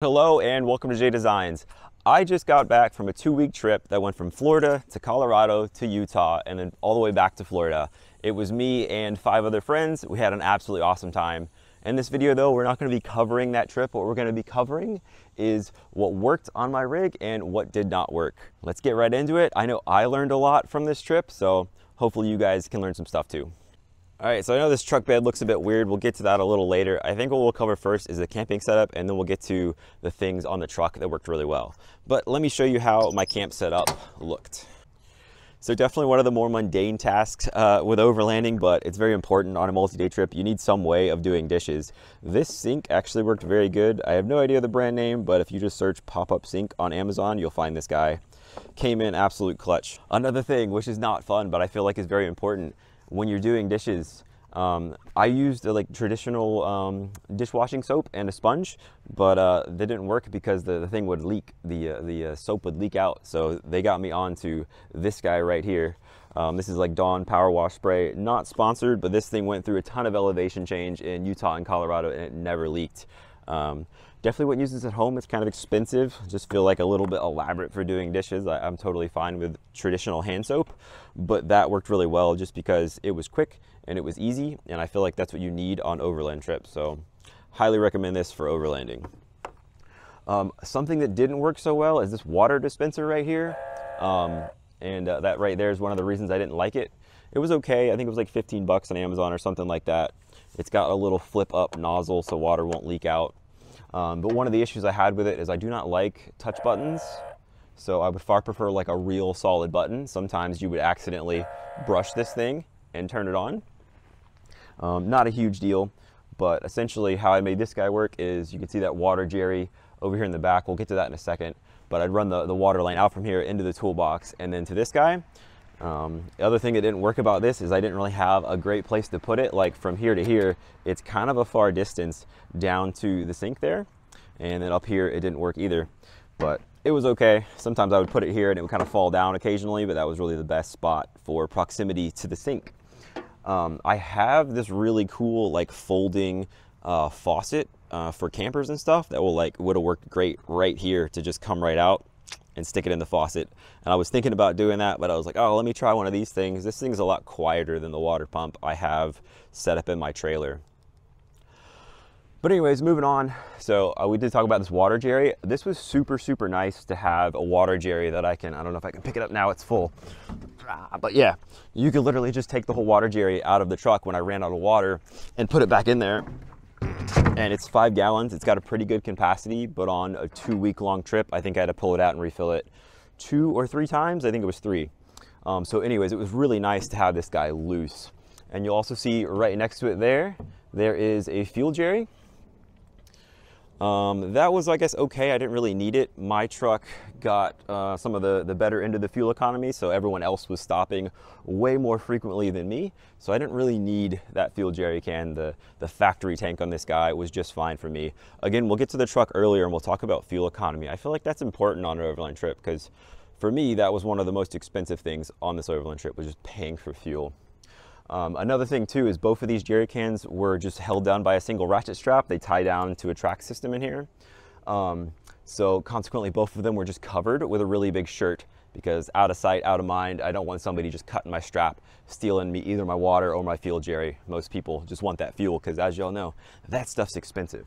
Hello and welcome to J Designs. I just got back from a 2-week trip that went from Florida to Colorado to Utah and then all the way back to Florida. It was me and 5 other friends. We had an absolutely awesome time. In this video though, we're not going to be covering that trip. What we're going to be covering is what worked on my rig and what did not work. Let's get right into it. I know I learned a lot from this trip, so hopefully you guys can learn some stuff too. All right, so I know this truck bed looks a bit weird. We'll get to that a little later. I think what we'll cover first is the camping setup, and then we'll get to the things on the truck that worked really well. But let me show you how my camp setup looked. So definitely one of the more mundane tasks with overlanding, but it's very important on a multi-day trip. You need some way of doing dishes. This sink actually worked very good. I have no idea the brand name, but if you just search pop-up sink on Amazon, you'll find this guy. Came in absolute clutch. Another thing, which is not fun, but I feel like is very important, when you're doing dishes, I used like traditional dishwashing soap and a sponge, but they didn't work because the thing would leak, the soap would leak out. So they got me onto this guy right here. This is like Dawn Power Wash Spray, not sponsored, but this thing went through a ton of elevation change in Utah and Colorado and it never leaked. Definitely wouldn't use this at home. It's kind of expensive. Just feel like a little bit elaborate for doing dishes. I'm totally fine with traditional hand soap, but that worked really well just because it was quick and it was easy. And I feel like that's what you need on overland trips. So highly recommend this for overlanding. Something that didn't work so well is this water dispenser right here. That right there is one of the reasons I didn't like it. It was okay. I think it was like 15 bucks on Amazon or something like that. It's got a little flip up nozzle so water won't leak out. But one of the issues I had with it is I do not like touch buttons. So I would far prefer like a real solid button. Sometimes you would accidentally brush this thing and turn it on. Not a huge deal, but essentially how I made this guy work is you can see that water jerry over here in the back. We'll get to that in a second, but I'd run the water line out from here into the toolbox and then to this guy. The other thing that didn't work about this is I didn't really have a great place to put it. Like from here to here, it's kind of a far distance down to the sink there. And then up here, it didn't work either, but it was okay. Sometimes I would put it here and it would kind of fall down occasionally, but that was really the best spot for proximity to the sink. I have this really cool like folding faucet for campers and stuff that would have worked great right here to just come right out and stick it in the faucet. And I was thinking about doing that, but I was like, oh, let me try one of these things. This thing's a lot quieter than the water pump I have set up in my trailer. But anyways, moving on. So we did talk about this water jerry. This was super, super nice to have a water jerry that I don't know if I can pick it up now, it's full. But yeah, you could literally just take the whole water jerry out of the truck when I ran out of water and put it back in there. And it's 5 gallons. It's got a pretty good capacity, but on a 2-week-long trip, I think I had to pull it out and refill it 2 or 3 times. I think it was 3. So anyways, it was really nice to have this guy loose. And you'll also see right next to it there is a fuel jerry. That was, I guess, okay. I didn't really need it. My truck got some of the better end of the fuel economy, so everyone else was stopping way more frequently than me. So I didn't really need that fuel jerry can. The factory tank on this guy was just fine for me. Again, we'll get to the truck earlier and we'll talk about fuel economy. I feel like that's important on an overland trip because for me, that was one of the most expensive things on this overland trip was just paying for fuel. Another thing too is both of these jerry cans were just held down by a single ratchet strap. They tie down to a track system in here. So consequently, both of them were just covered with a really big shirt because out of sight, out of mind, I don't want somebody just cutting my strap, stealing me either my water or my fuel jerry. Most people just want that fuel because as y'all know, that stuff's expensive.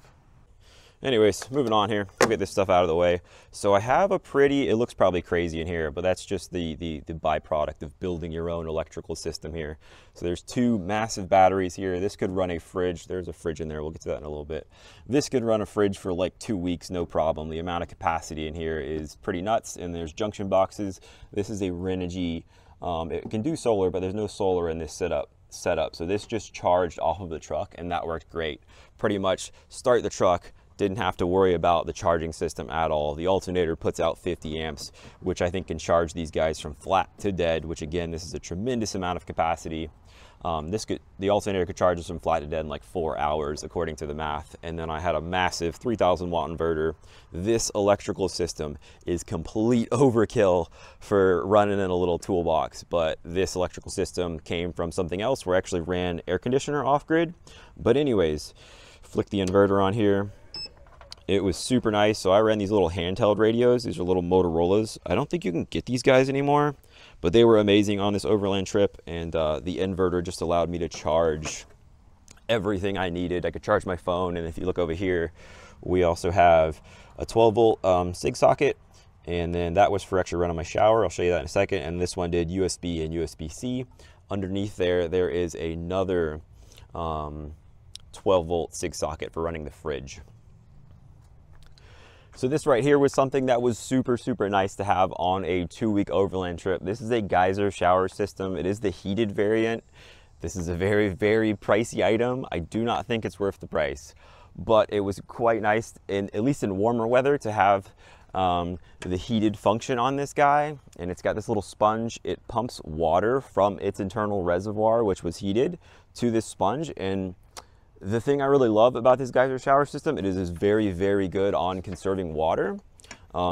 Anyways, moving on here, we'll get this stuff out of the way. So I have it looks probably crazy in here, but that's just the byproduct of building your own electrical system here. So there's 2 massive batteries here. This could run a fridge. There's a fridge in there. We'll get to that in a little bit. This could run a fridge for like 2 weeks, no problem. The amount of capacity in here is pretty nuts. And there's junction boxes. This is a Renogy. It can do solar, but there's no solar in this setup. So this just charged off of the truck and that worked great. Pretty much start the truck, didn't have to worry about the charging system at all. The alternator puts out 50 amps, which I think can charge these guys from flat to dead, which again, this is a tremendous amount of capacity. The alternator could charge us from flat to dead in like 4 hours, according to the math. And then I had a massive 3,000 watt inverter. This electrical system is complete overkill for running in a little toolbox, but this electrical system came from something else where I actually ran air conditioner off grid. But anyways, flick the inverter on here. It was super nice. So I ran these little handheld radios. These are little Motorola's. I don't think you can get these guys anymore, but they were amazing on this overland trip. And the inverter just allowed me to charge everything I needed. I could charge my phone. And if you look over here, we also have a 12-volt SIG socket. And then that was for extra run on my shower. I'll show you that in a second. And this one did USB and USB-C. Underneath there is another 12-volt SIG socket for running the fridge. So this right here was something that was super, super nice to have on a 2-week overland trip. This is a Geyser shower system. It is the heated variant. This is a very, very pricey item. I do not think it's worth the price, but it was quite nice, at least in warmer weather, to have the heated function on this guy. And it's got this little sponge. It pumps water from its internal reservoir, which was heated, to this sponge. And the thing I really love about this Geyser shower system, it is very, very good on conserving water,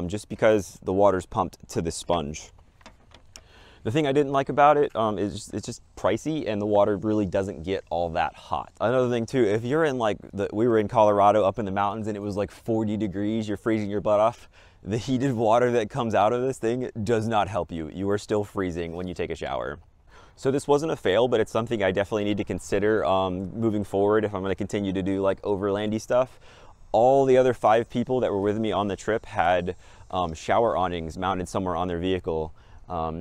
just because the water's pumped to the sponge. The thing I didn't like about it is it's just pricey, and the water really doesn't get all that hot. Another thing too, if you're in we were in Colorado up in the mountains and it was like 40 degrees, you're freezing your butt off, the heated water that comes out of this thing does not help you. You are still freezing when you take a shower. So this wasn't a fail, but it's something I definitely need to consider moving forward if I'm going to continue to do like overlandy stuff. All the other 5 people that were with me on the trip had shower awnings mounted somewhere on their vehicle.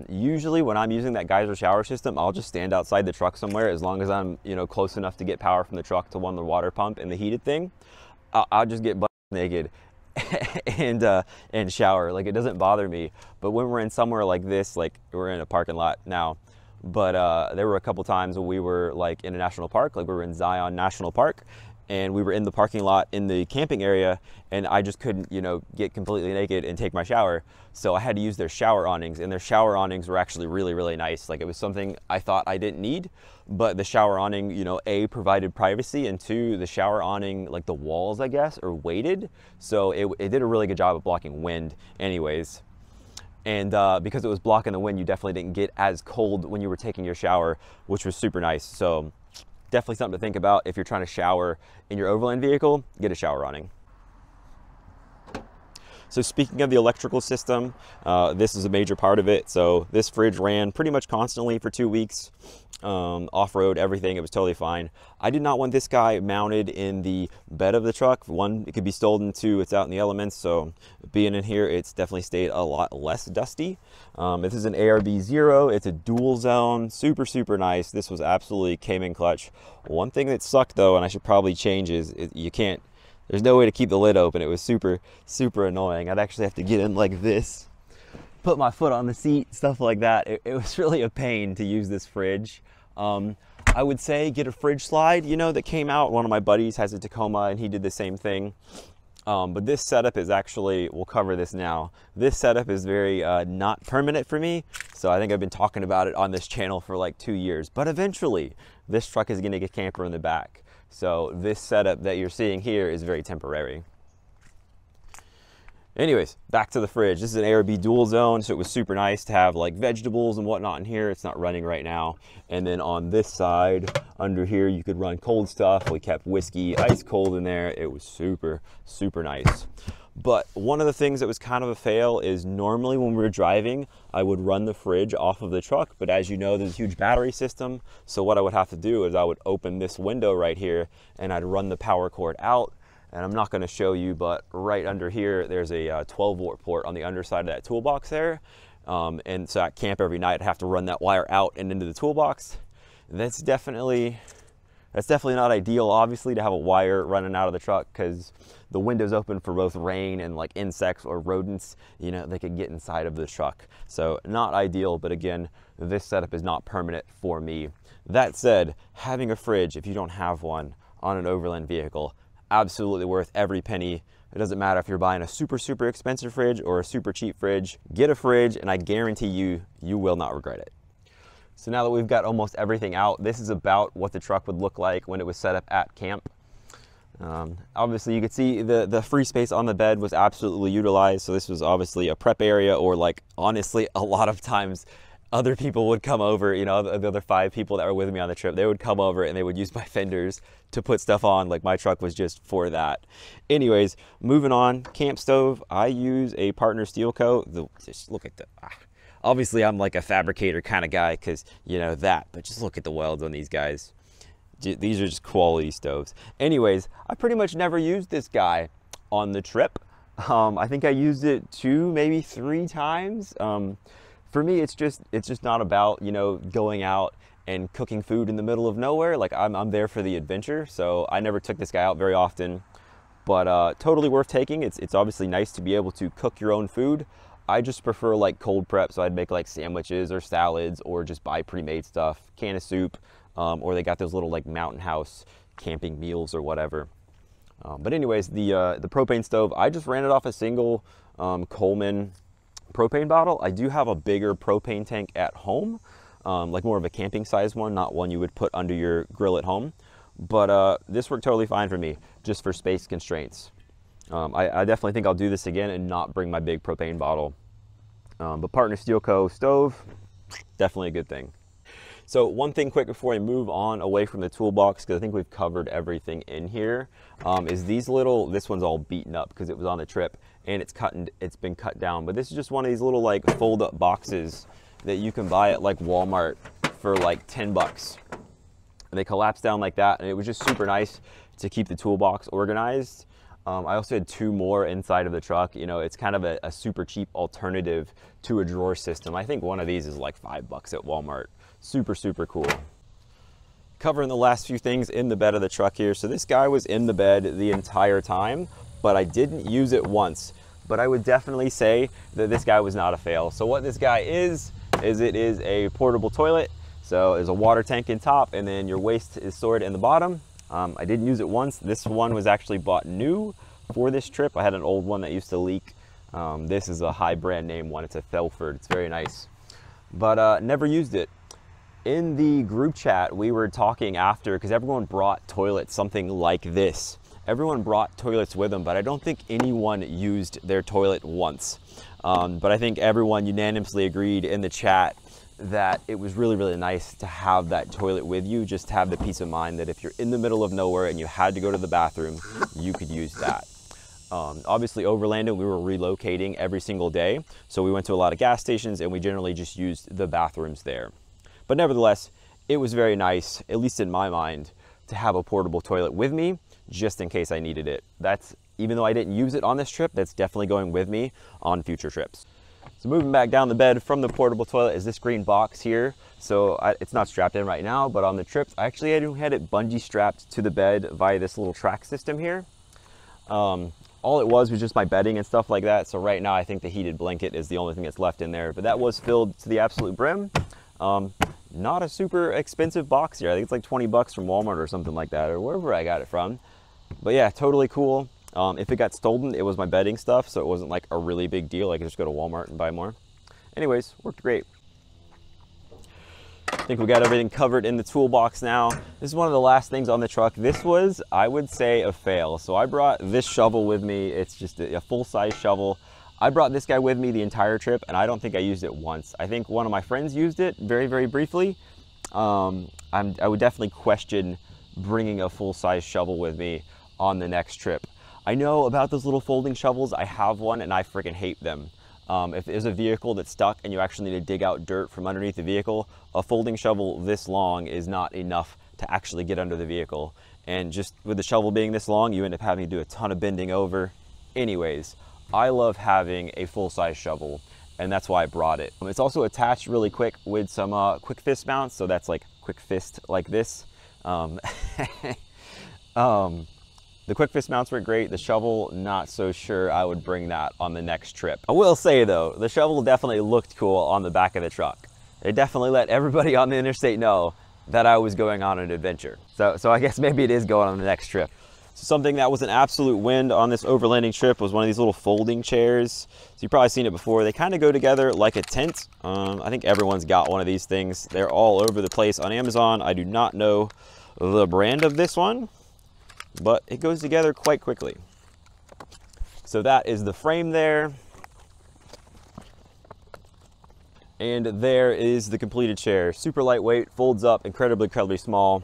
Usually when I'm using that Geyser shower system, I'll just stand outside the truck somewhere, as long as I'm, you know, close enough to get power from the truck to the water pump and the heated thing. I'll just get butt naked and shower. Like, it doesn't bother me. But when we're in somewhere like this, like we're in a parking lot now, but there were a couple times when we were like in a national park, like we were in Zion National Park, and we were in the parking lot in the camping area, and I just couldn't, you know, get completely naked and take my shower. So I had to use their shower awnings, and their shower awnings were actually really, really nice. Like, it was something I thought I didn't need, but the shower awning, you know, A, provided privacy, and 2, the shower awning, like the walls, I guess, are weighted. So it did a really good job of blocking wind anyways. And because it was blocking the wind, you definitely didn't get as cold when you were taking your shower, which was super nice. So definitely something to think about if you're trying to shower in your overland vehicle. Get a shower awning. So speaking of the electrical system, this is a major part of it. So this fridge ran pretty much constantly for 2 weeks. Off-road, everything, it was totally fine. I did not want this guy mounted in the bed of the truck. One, it could be stolen. 2, it's out in the elements, so being in here, it's definitely stayed a lot less dusty. This is an ARB 0. It's a dual zone, super, super nice. This was absolutely came in clutch. One thing that sucked though, and I should probably change, is you can't, there's no way to keep the lid open. It was super, super annoying. I'd actually have to get in like this, put my foot on the seat, stuff like that. It was really a pain to use this fridge. I would say get a fridge slide, you know, that came out. One of my buddies has a Tacoma and he did the same thing. But this setup is actually, we'll cover this now. This setup is very not permanent for me. So I think I've been talking about it on this channel for like 2 years, but eventually this truck is gonna get camper in the back. So this setup that you're seeing here is very temporary. Anyways, back to the fridge. This is an ARB dual zone, so it was super nice to have like vegetables and whatnot in here. It's not running right now. And then on this side, under here, you could run cold stuff. We kept whiskey ice cold in there. It was super, super nice. But one of the things that was kind of a fail is normally when we were driving, I would run the fridge off of the truck. But as you know, there's a huge battery system. So what I would have to do is I would open this window right here and I'd run the power cord out. And I'm not going to show you, but right under here, there's a 12-volt port on the underside of that toolbox there. And so at camp every night, I'd have to run that wire out and into the toolbox. That's definitely not ideal, obviously, to have a wire running out of the truck, because the window's open for both rain and like insects or rodents, you know, they could get inside of the truck. So not ideal, but again, this setup is not permanent for me. That said, having a fridge, if you don't have one on an overland vehicle, absolutely worth every penny. It doesn't matter if you're buying a super, super expensive fridge or a super cheap fridge. Get a fridge, and I guarantee you, you will not regret it. So now that we've got almost everything out, this is about what the truck would look like when it was set up at camp. Obviously, you could see the free space on the bed was absolutely utilized. So this was obviously a prep area, or like honestly, a lot of times other people would come over, you know, the other 5 people that were with me on the trip, they would come over and they would use my fenders to put stuff on. Like, my truck was just for that. Anyways, moving on, camp stove, I use a Partner Steel Coat. Just look at the, obviously I'm like a fabricator kind of guy because, you know, that, but just look at the welds on these guys. These are just quality stoves. Anyways, I pretty much never used this guy on the trip. I think I used it 2, maybe 3 times. For me, it's just not about, you know, going out and cooking food in the middle of nowhere. Like, I'm there for the adventure, so I never took this guy out very often. But totally worth taking. It's obviously nice to be able to cook your own food. I just prefer like cold prep, so I'd make like sandwiches or salads or just buy pre-made stuff, can of soup, or they got those little like Mountain House camping meals or whatever. But anyways, the propane stove, I just ran it off a single Coleman propane bottle. I do have a bigger propane tank at home, like more of a camping size one, not one you would put under your grill at home. But this worked totally fine for me, just for space constraints. I definitely think I'll do this again and not bring my big propane bottle. But Partner Steel Co. stove, definitely a good thing. So one thing quick before I move on away from the toolbox, because I think we've covered everything in here, is these little, this one's all beaten up because it was on the trip and it's been cut down. But this is just one of these little like fold up boxes that you can buy at like Walmart for like 10 bucks. And they collapse down like that, and it was just super nice to keep the toolbox organized. I also had 2 more inside of the truck. You know, it's kind of a super cheap alternative to a drawer system. I think one of these is like 5 bucks at Walmart. Super, super cool. Covering the last few things in the bed of the truck here. So this guy was in the bed the entire time, but I didn't use it once. But I would definitely say that this guy was not a fail. So what this guy is it is a portable toilet. So there's a water tank in top, and then your waste is stored in the bottom. I didn't use it once. This one was actually bought new for this trip. I had an old one that used to leak. This is a high brand name one. It's a Thetford. It's very nice, but never used it. In the group chat, we were talking after, because everyone brought toilets, something like this. Everyone brought toilets with them, but I don't think anyone used their toilet once. But I think everyone unanimously agreed in the chat that it was really, really nice to have that toilet with you, just to have the peace of mind that if you're in the middle of nowhere and you had to go to the bathroom, you could use that. Obviously, Overland, we were relocating every single day, so we went to a lot of gas stations and we generally just used the bathrooms there. But nevertheless, it was very nice, at least in my mind, to have a portable toilet with me just in case I needed it. That's, even though I didn't use it on this trip, that's definitely going with me on future trips. So moving back down the bed from the portable toilet is this green box here. So it's not strapped in right now, but on the trips, I actually had it bungee strapped to the bed via this little track system here. All it was just my bedding and stuff like that. So right now I think the heated blanket is the only thing that's left in there, but that was filled to the absolute brim. Not a super expensive box here. I think it's like 20 bucks from Walmart or something like that, or wherever I got it from. But yeah, totally cool. If it got stolen, it was my bedding stuff, so it wasn't like a really big deal. I could just go to Walmart and buy more. Anyways, worked great. I think we got everything covered in the toolbox now. This is one of the last things on the truck. This was, I would say, a fail. So I brought this shovel with me. It's just a full-size shovel. I brought this guy with me the entire trip, and I don't think I used it once. I think one of my friends used it very, very briefly. I would definitely question bringing a full-size shovel with me on the next trip. I know about those little folding shovels. I have one and I freaking hate them. If there's a vehicle that's stuck and you actually need to dig out dirt from underneath the vehicle, a folding shovel this long is not enough to actually get under the vehicle. And just with the shovel being this long, you end up having to do a ton of bending over. Anyways, I love having a full-size shovel, and that's why I brought it. It's also attached really quick with some quick fist mounts, so that's like quick fist like this. The quick fist mounts were great. The shovel, not so sure I would bring that on the next trip. I will say though, the shovel definitely looked cool on the back of the truck. It definitely let everybody on the interstate know that I was going on an adventure. So I guess maybe it is going on the next trip. So something that was an absolute win on this overlanding trip was one of these little folding chairs. So you've probably seen it before. They kind of go together like a tent. I think everyone's got one of these things. They're all over the place on Amazon. I do not know the brand of this one, but it goes together quite quickly. So that is the frame there. And there is the completed chair. Super lightweight, folds up, incredibly small.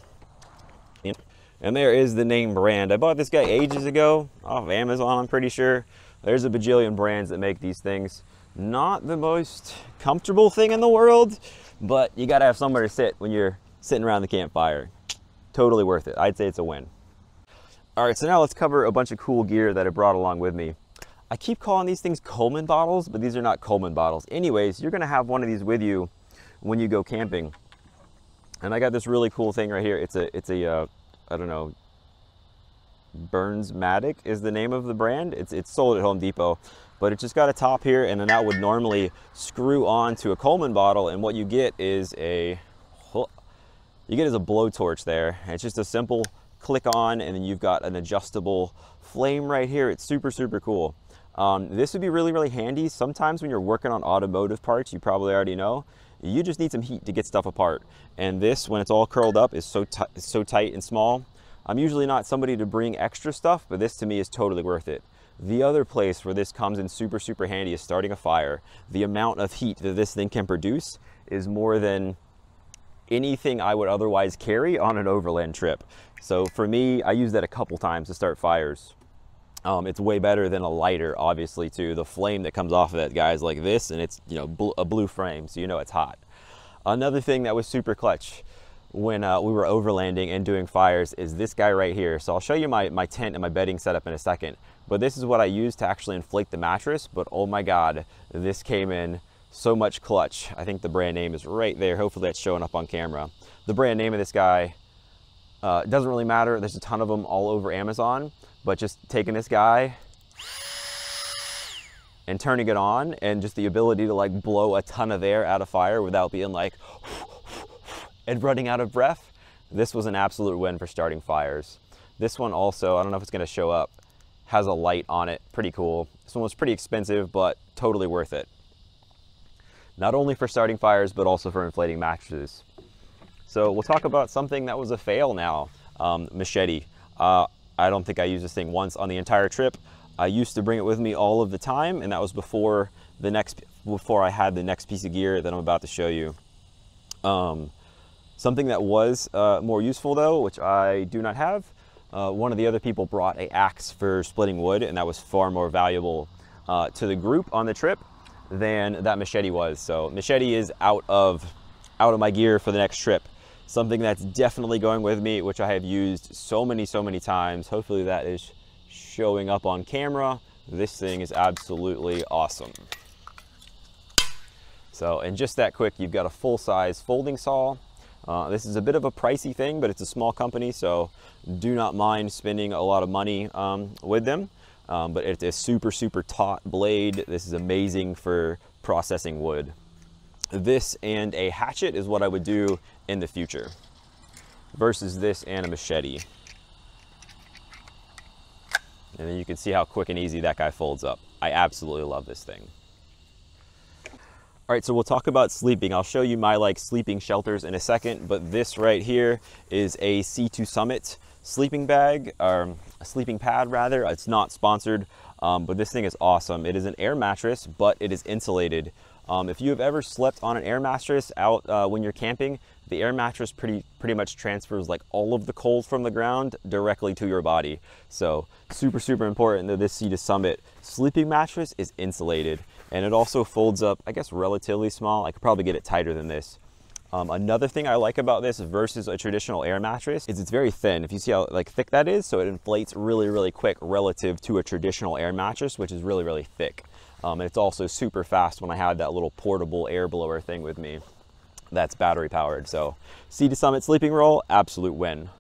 And there is the name brand. I bought this guy ages ago off Amazon, I'm pretty sure. There's a bajillion brands that make these things. Not the most comfortable thing in the world, but you gotta have somewhere to sit when you're sitting around the campfire. Totally worth it. I'd say it's a win. All right, so now let's cover a bunch of cool gear that I brought along with me. I keep calling these things Coleman bottles, but these are not Coleman bottles. Anyways, you're gonna have one of these with you when you go camping. And I got this really cool thing right here. It's a I don't know, Bernzomatic is the name of the brand. It's sold at Home Depot, but it just got a top here, and then that would normally screw on to a Coleman bottle, and what you get is a blowtorch there. It's just a simple click on, and then you've got an adjustable flame right here. It's super cool. This would be really handy. Sometimes when you're working on automotive parts, you probably already know, you just need some heat to get stuff apart. And this, when it's all curled up, is so tight and small. I'm usually not somebody to bring extra stuff, but this to me is totally worth it. The other place where this comes in super handy is starting a fire. The amount of heat that this thing can produce is more than anything I would otherwise carry on an overland trip. So for me, I use that a couple times to start fires. It's way better than a lighter, obviously, too. The flame that comes off of that guy is like this, and it's, you know, a blue frame, so you know it's hot. Another thing that was super clutch when we were overlanding and doing fires is this guy right here. So I'll show you my tent and my bedding setup in a second, but this is what I use to actually inflate the mattress. But oh my God, this came in so much clutch. I think the brand name is right there. Hopefully that's showing up on camera. The brand name of this guy doesn't really matter. There's a ton of them all over Amazon. But just taking this guy and turning it on, and just the ability to like blow a ton of air out of fire without being like and running out of breath, this was an absolute win for starting fires. This one also, I don't know if it's gonna show up, has a light on it, pretty cool. This one was pretty expensive, but totally worth it. Not only for starting fires, but also for inflating mattresses. So we'll talk about something that was a fail now, Machete. I don't think I used this thing once on the entire trip. I used to bring it with me all of the time, and that was before I had the next piece of gear that I'm about to show you. Something that was more useful though, which I do not have, one of the other people brought an axe for splitting wood, and that was far more valuable to the group on the trip than that Machete was. So Machete is out of my gear for the next trip. Something that's definitely going with me, which I have used so many times. Hopefully that is showing up on camera. This thing is absolutely awesome. So, and just that quick, you've got a full-size folding saw. This is a bit of a pricey thing, but it's a small company, so do not mind spending a lot of money with them. But it's a super taut blade. This is amazing for processing wood. This and a hatchet is what I would do in the future versus this and a machete. And then you can see how quick and easy that guy folds up. I absolutely love this thing. All right, so we'll talk about sleeping. I'll show you my sleeping shelters in a second, but this right here is a C2 Summit sleeping bag, or a sleeping pad rather. It's not sponsored, but this thing is awesome. It is an air mattress, but it is insulated. If you have ever slept on an air mattress out when you're camping, the air mattress pretty much transfers all of the cold from the ground directly to your body. So super important that this C2 Summit sleeping mattress is insulated, and it also folds up, I guess, relatively small. I could probably get it tighter than this. Another thing I like about this versus a traditional air mattress is it's very thin. If you see how thick that is, so it inflates really quick relative to a traditional air mattress, which is really thick. And it's also super fast when I had that little portable air blower thing with me that's battery powered. So C2 Summit sleeping roll, absolute win.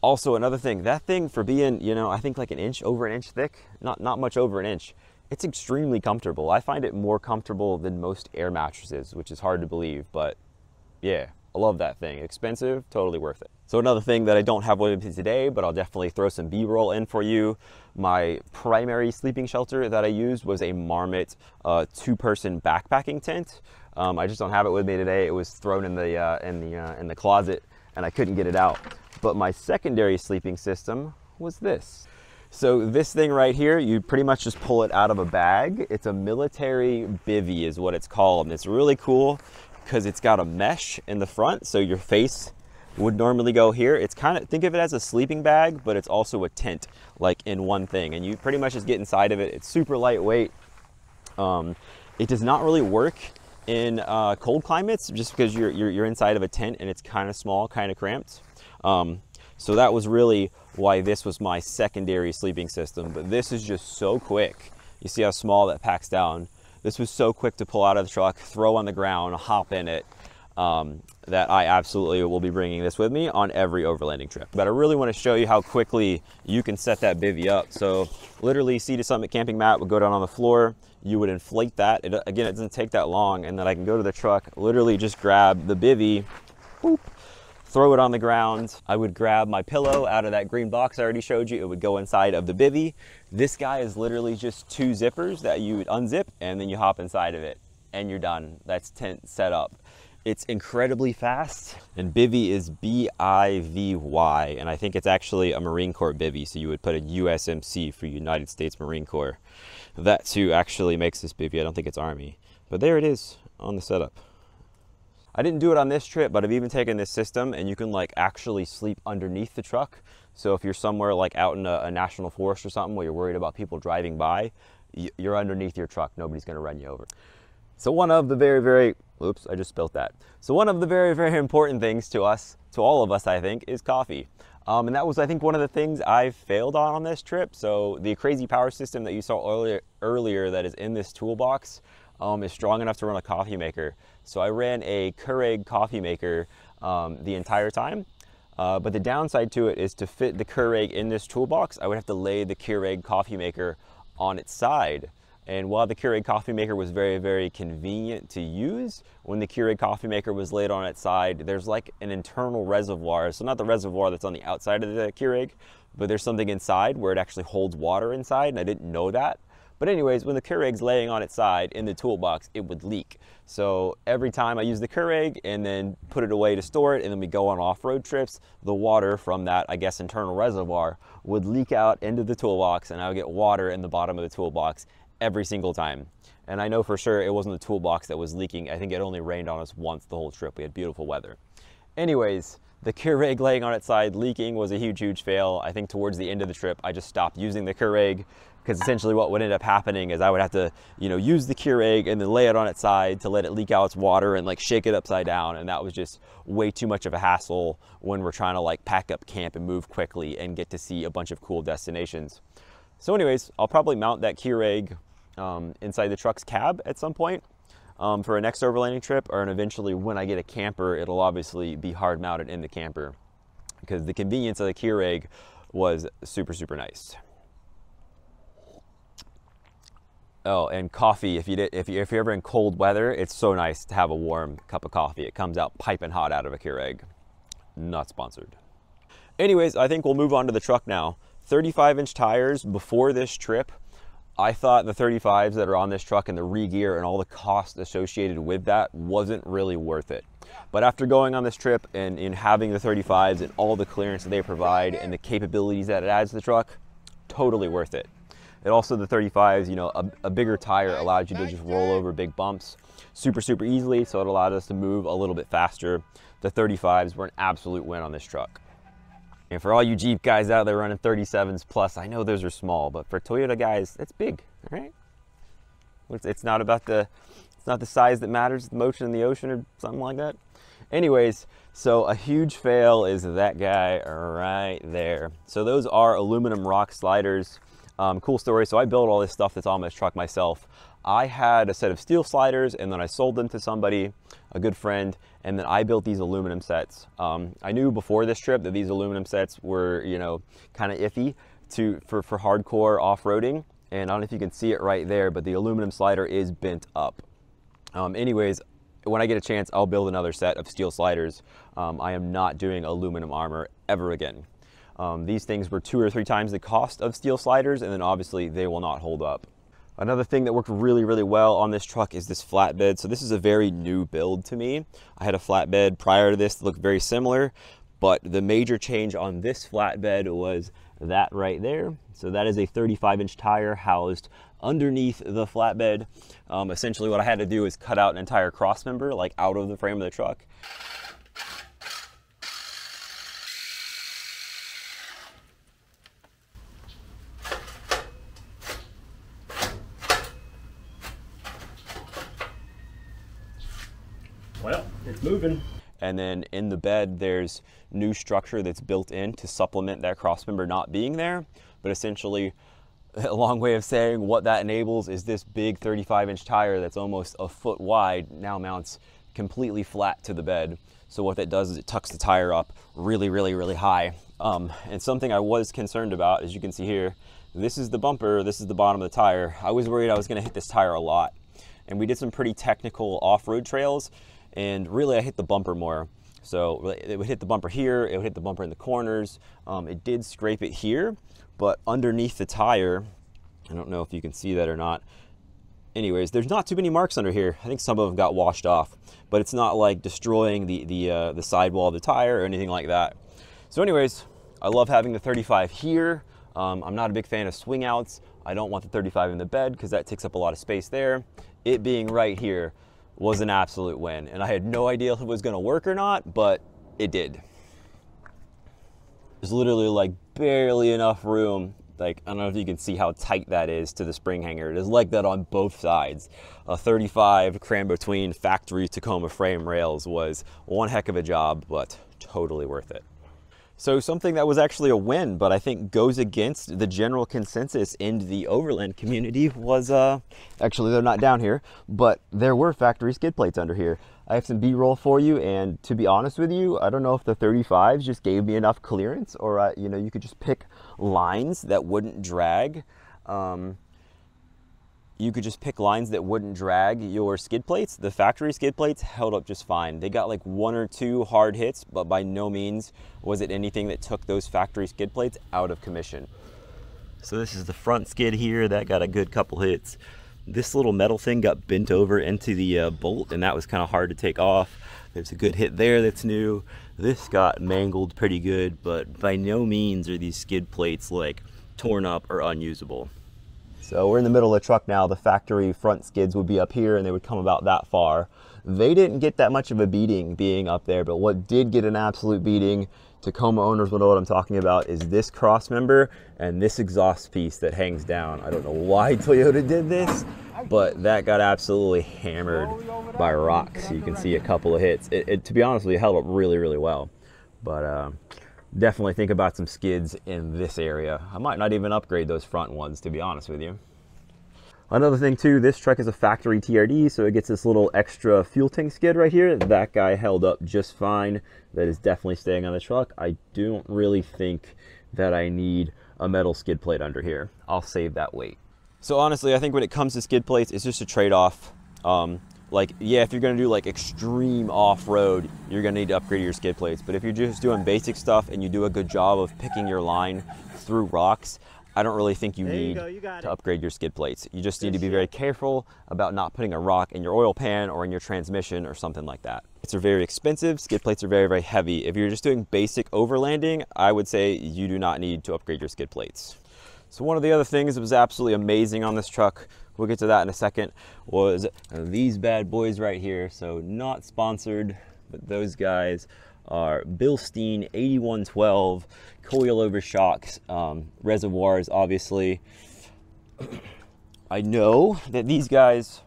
Also another thing, that thing for being, I think over an inch thick, not much over an inch, it's extremely comfortable. I find it more comfortable than most air mattresses, which is hard to believe, but yeah, I love that thing. Expensive, totally worth it. So another thing that I don't have with me today, but I'll definitely throw some B-roll in for you. My primary sleeping shelter that I used was a Marmot two-person backpacking tent. I just don't have it with me today. It was thrown in the closet, and I couldn't get it out. But my secondary sleeping system was this. So this thing right here, you pretty much just pull it out of a bag. It's a military bivy is what it's called. And it's really cool because it's got a mesh in the front. So your face would normally go here. It's kind of, think of it as a sleeping bag, but it's also a tent, like in one thing. And you pretty much just get inside of it. It's super lightweight. It does not really work in cold climates just because you're inside of a tent and it's kind of small, kind of cramped. So that was really why this was my secondary sleeping system. But this is just so quick. You see how small that packs down. This was so quick to pull out of the truck, throw on the ground, hop in it, that I absolutely will be bringing this with me on every overlanding trip. But I really want to show you how quickly you can set that bivy up. So literally Sea to Summit camping mat would go down on the floor. You would inflate that. Again, it doesn't take that long. And then I can go to the truck, literally just grab the bivy, boop, throw it on the ground. I would grab my pillow out of that green box I already showed you. It would go inside of the bivy. This guy is literally just 2 zippers that you would unzip and then you hop inside of it and you're done. That's tent set up. It's incredibly fast, and bivy is B-I-V-Y, and I think it's actually a Marine Corps bivy, so you would put a USMC for United States Marine Corps. That too actually makes this bivy. I don't think it's Army, but there it is on the setup. I didn't do it on this trip, but I've even taken this system and you can like actually sleep underneath the truck. So if you're somewhere like out in a national forest or something where you're worried about people driving by, you're underneath your truck. Nobody's gonna run you over. So one of the very, oops, I just spilled that. So one of the very important things to us, to all of us, I think, is coffee. And that was, I think, one of the things I failed on this trip. So the crazy power system that you saw earlier that is in this toolbox is strong enough to run a coffee maker. So I ran a Keurig coffee maker the entire time. But the downside to it is to fit the Keurig in this toolbox, I would have to lay the Keurig coffee maker on its side. And while the Keurig coffee maker was very convenient to use, when the Keurig coffee maker was laid on its side, there's like an internal reservoir. So not the reservoir that's on the outside of the Keurig, but there's something inside where it actually holds water inside, and I didn't know that. But anyways, when the Keurig's laying on its side in the toolbox, it would leak. So every time I use the Keurig and then put it away to store it, and then we go on off-road trips, the water from that, I guess, internal reservoir would leak out into the toolbox, and I would get water in the bottom of the toolbox every single time. And I know for sure it wasn't the toolbox that was leaking. I think it only rained on us once the whole trip. We had beautiful weather. Anyways, the Keurig laying on its side leaking was a huge fail. I think towards the end of the trip, I just stopped using the Keurig, because essentially what would end up happening is I would have to, use the Keurig and then lay it on its side to let it leak out its water and like shake it upside down. And that was just way too much of a hassle when we're trying to like pack up camp and move quickly and get to see a bunch of cool destinations. So anyways, I'll probably mount that Keurig inside the truck's cab at some point for a next overlanding trip, and eventually when I get a camper, it'll obviously be hard mounted in the camper because the convenience of the Keurig was super nice. Oh, and coffee, if you're ever in cold weather, it's so nice to have a warm cup of coffee. It comes out piping hot out of a Keurig. Not sponsored. Anyways, I think we'll move on to the truck now. 35-inch tires before this trip. I thought the 35s that are on this truck and the re-gear and all the cost associated with that wasn't really worth it. But after going on this trip and in having the 35s and all the clearance that they provide and the capabilities that it adds to the truck, totally worth it. And also the 35s, a bigger tire allows you to just roll over big bumps super easily, so it allowed us to move a little bit faster. The 35s were an absolute win on this truck. And for all you Jeep guys out there running 37s plus, I know those are small, but for Toyota guys, that's big, all right? It's not the size that matters, it's the motion in the ocean or something like that. Anyways, so a huge fail is that guy right there. So those are aluminum rock sliders. Cool story. So I built all this stuff that's on this truck myself. I had a set of steel sliders and then I sold them to somebody, a good friend, and then I built these aluminum sets. I knew before this trip that these aluminum sets were, kind of iffy for hardcore off-roading. And I don't know if you can see it right there, but the aluminum slider is bent up. Anyways, when I get a chance, I'll build another set of steel sliders. I am not doing aluminum armor ever again. These things were 2 or 3 times the cost of steel sliders, and then obviously they will not hold up. Another thing that worked really well on this truck is this flatbed. So this is a very new build to me. I had a flatbed prior to this that looked very similar, but the major change on this flatbed was that right there. So that is a 35-inch tire housed underneath the flatbed. Essentially what I had to do is cut out an entire cross member like out of the frame of the truck. Well, it's moving. And then in the bed, there's new structure that's built in to supplement that crossmember not being there. But essentially, a long way of saying what that enables is this big 35-inch tire that's almost a foot wide now mounts completely flat to the bed. So what that does is it tucks the tire up really, really, really high. And something I was concerned about, as you can see here, this is the bumper, this is the bottom of the tire. I was worried I was gonna hit this tire a lot. And we did some pretty technical off-road trails, and really I hit the bumper more. So it would hit the bumper here, it would hit the bumper in the corners. It did scrape it here, but underneath the tire, I don't know if you can see that or not. Anyways, there's not too many marks under here. I think some of them got washed off, but it's not like destroying the sidewall of the tire or anything like that. So anyways, I love having the 35 here. I'm not a big fan of swing outs. I don't want the 35 in the bed because that takes up a lot of space there. It being right here was an absolute win, and I had no idea if it was gonna work or not, but it did. There's literally like barely enough room. Like, I don't know if you can see how tight that is to the spring hanger. It is like that on both sides. A 35 crammed between factory Tacoma frame rails was one heck of a job, but totally worth it. So something that was actually a win, but I think goes against the general consensus in the Overland community was, actually they're not down here, but there were factory skid plates under here. I have some B-roll for you, and to be honest with you, I don't know if the 35s just gave me enough clearance, or you know, you could just pick lines that wouldn't drag. You could just pick lines that wouldn't drag your skid plates. The factory skid plates held up just fine. They got like 1 or 2 hard hits, but by no means was it anything that took those factory skid plates out of commission. So this is the front skid here. That got a good couple hits. This little metal thing got bent over into the bolt, and that was kind of hard to take off. There's a good hit there that's new. This got mangled pretty good, but by no means are these skid plates like torn up or unusable. So we're in the middle of the truck now. The factory front skids would be up here and they would come about that far. They didn't get that much of a beating being up there, but what did get an absolute beating, Tacoma owners will know what I'm talking about, is this cross member and this exhaust piece that hangs down. I don't know why Toyota did this, but that got absolutely hammered by rocks. You can see a couple of hits. To be honest with you, it held up really, really well. But definitely think about some skids in this area. I might not even upgrade those front ones, to be honest with you. Another thing too, this truck is a factory TRD, so it gets this little extra fuel tank skid right here. That guy held up just fine. That is definitely staying on the truck. I don't really think that I need a metal skid plate under here. I'll save that weight. So honestly, I think when it comes to skid plates, it's just a trade-off. Like, yeah, if you're gonna do like extreme off-road, you're gonna need to upgrade your skid plates. But if you're just doing basic stuff and you do a good job of picking your line through rocks, I don't really think you need to upgrade your skid plates. You just need to be very careful about not putting a rock in your oil pan or in your transmission or something like that. It's very expensive. Skid plates are very, very heavy. If you're just doing basic overlanding, I would say you do not need to upgrade your skid plates. So one of the other things that was absolutely amazing on this truck, we'll get to that in a second, was these bad boys right here. So not sponsored, but those guys are Bilstein 8112 coilover shocks, reservoirs, obviously. I know that these guys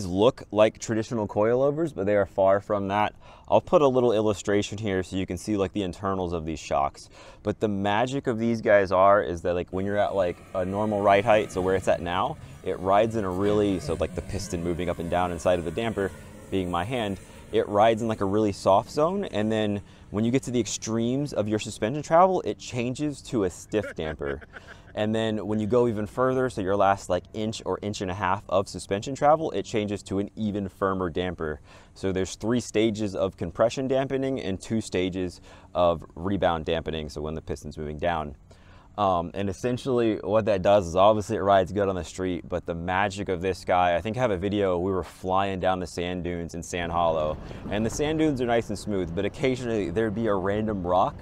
look like traditional coilovers, but they are far from that. I'll put a little illustration here so you can see like the internals of these shocks. But the magic of these guys is that like when you're at like a normal ride height, so where it's at now, it rides in a really, so like the piston moving up and down inside of the damper being my hand, it rides in like a really soft zone. And then when you get to the extremes of your suspension travel, it changes to a stiff damper. And then when you go even further, so your last like inch or inch and a half of suspension travel, it changes to an even firmer damper. So there's 3 stages of compression dampening and 2 stages of rebound dampening, so when the piston's moving down. And essentially what that does is obviously it rides good on the street, but the magic of this guy, I think I have a video, we were flying down the sand dunes in Sand Hollow, and the sand dunes are nice and smooth, but occasionally there'd be a random rock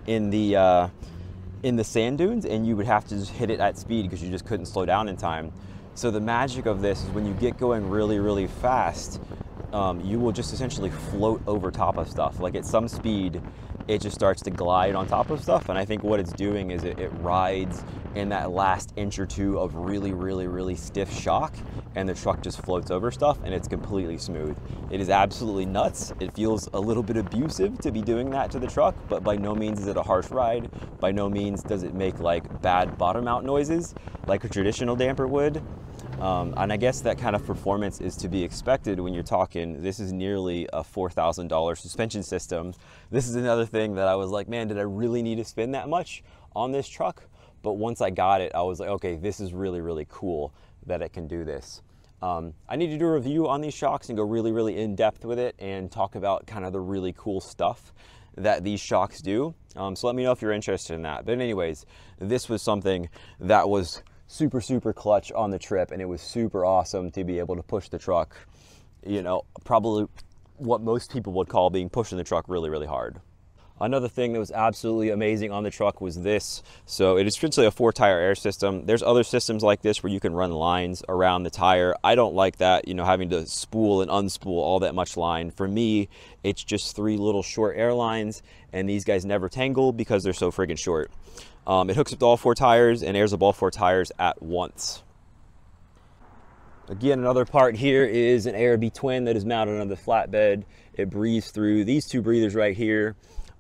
in the sand dunes, and you would have to just hit it at speed because you just couldn't slow down in time. So the magic of this is when you get going really, really fast, you will just essentially float over top of stuff. Like at some speed, it just starts to glide on top of stuff. And I think what it's doing is it rides in that last inch or two of really, really, really stiff shock, and the truck just floats over stuff and it's completely smooth. It is absolutely nuts. It feels a little bit abusive to be doing that to the truck, but by no means is it a harsh ride. By no means does it make like bad bottom out noises like a traditional damper would. And I guess that kind of performance is to be expected when you're talking, this is nearly a $4,000 suspension system. This is another thing that I was like, man, did I really need to spend that much on this truck? But once I got it, I was like, okay, this is really, really cool that it can do this. I need to do a review on these shocks and go really, really in depth with it and talk about kind of the really cool stuff that these shocks do. So let me know if you're interested in that. But anyways, this was something that was super, super clutch on the trip, and it was super awesome to be able to push the truck, you know, probably what most people would call being pushing the truck really, really hard. Another thing that was absolutely amazing on the truck was this. So it is essentially a 4-tire air system. There's other systems like this where you can run lines around the tire. I don't like that, you know, having to spool and unspool all that much line. For me, it's just 3 little short air lines, and these guys never tangle because they're so friggin' short. It hooks up to all 4 tires and airs up all 4 tires at once. Again, another part here is an AERODYNAMICS twin that is mounted on the flatbed. It breathes through these 2 breathers right here.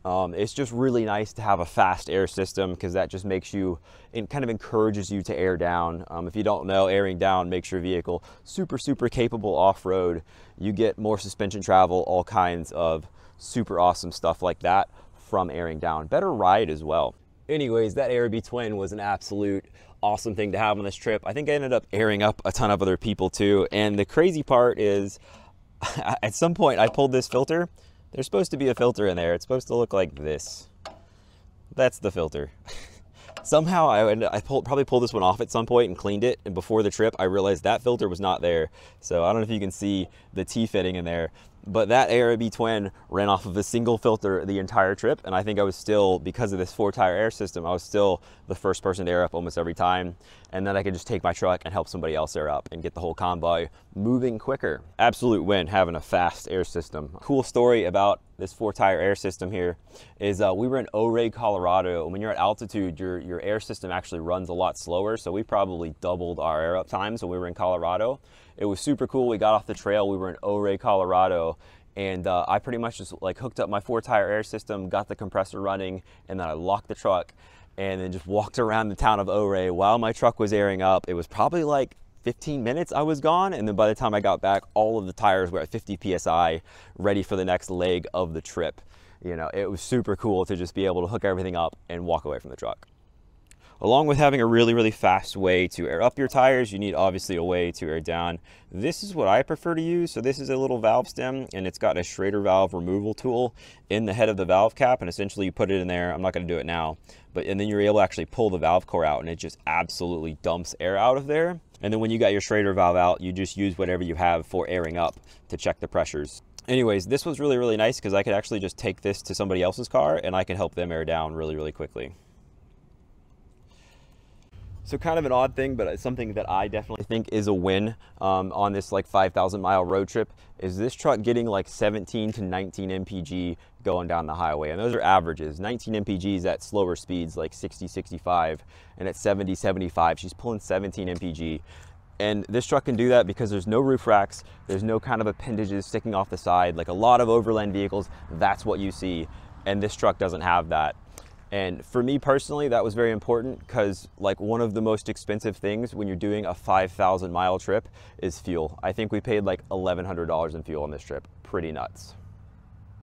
It's just really nice to have a fast air system because that just makes you, it kind of encourages you to air down. If you don't know, airing down makes your vehicle super, super capable off-road. You get more suspension travel, all kinds of super awesome stuff like that from airing down. Better ride as well. Anyways, that AERODYNAMICS twin was an absolute awesome thing to have on this trip. I think I ended up airing up a ton of other people too. And the crazy part is, at some point I pulled this filter. There's supposed to be a filter in there. It's supposed to look like this. That's the filter. Somehow I probably pulled this one off at some point and cleaned it, and before the trip I realized that filter was not there. So I don't know if you can see the T-fitting in there, but that AERODYNAMICS twin ran off of a single filter the entire trip, and I think I was still, because of this 4-tire air system, I was still the first person to air up almost every time, and then I could just take my truck and help somebody else air up and get the whole convoy moving quicker. Absolute win having a fast air system. Cool story about this 4-tire air system here is we were in Overland, Colorado, and when you're at altitude, your air system actually runs a lot slower, so we probably doubled our air up times when we were in Colorado. It was super cool. We got off the trail, we were in Overland, Colorado, and I pretty much just like hooked up my 4-tire air system, got the compressor running, and then I locked the truck and then just walked around the town of Overland while my truck was airing up. It was probably like 15 minutes I was gone, and then by the time I got back, all of the tires were at 50 PSI, ready for the next leg of the trip. You know, it was super cool to just be able to hook everything up and walk away from the truck. Along with having a really, really fast way to air up your tires, you need obviously a way to air down. This is what I prefer to use. So this is a little valve stem, and it's got a Schrader valve removal tool in the head of the valve cap, and essentially you put it in there. I'm not going to do it now, and then you're able to actually pull the valve core out, and it just absolutely dumps air out of there. And then when you got your Schrader valve out, you just use whatever you have for airing up to check the pressures. Anyways, this was really, really nice because I could actually just take this to somebody else's car and I can help them air down really, really quickly. So kind of an odd thing, but it's something that I definitely think is a win on this like 5,000 mile road trip, is this truck getting like 17 to 19 mpg going down the highway. And those are averages. 19 mpgs at slower speeds like 60, 65, and at 70, 75, she's pulling 17 mpg. And this truck can do that because there's no roof racks, there's no kind of appendages sticking off the side. Like a lot of Overland vehicles, that's what you see. And this truck doesn't have that. And for me personally, that was very important because like one of the most expensive things when you're doing a 5,000 mile trip is fuel. I think we paid like $1,100 in fuel on this trip. Pretty nuts.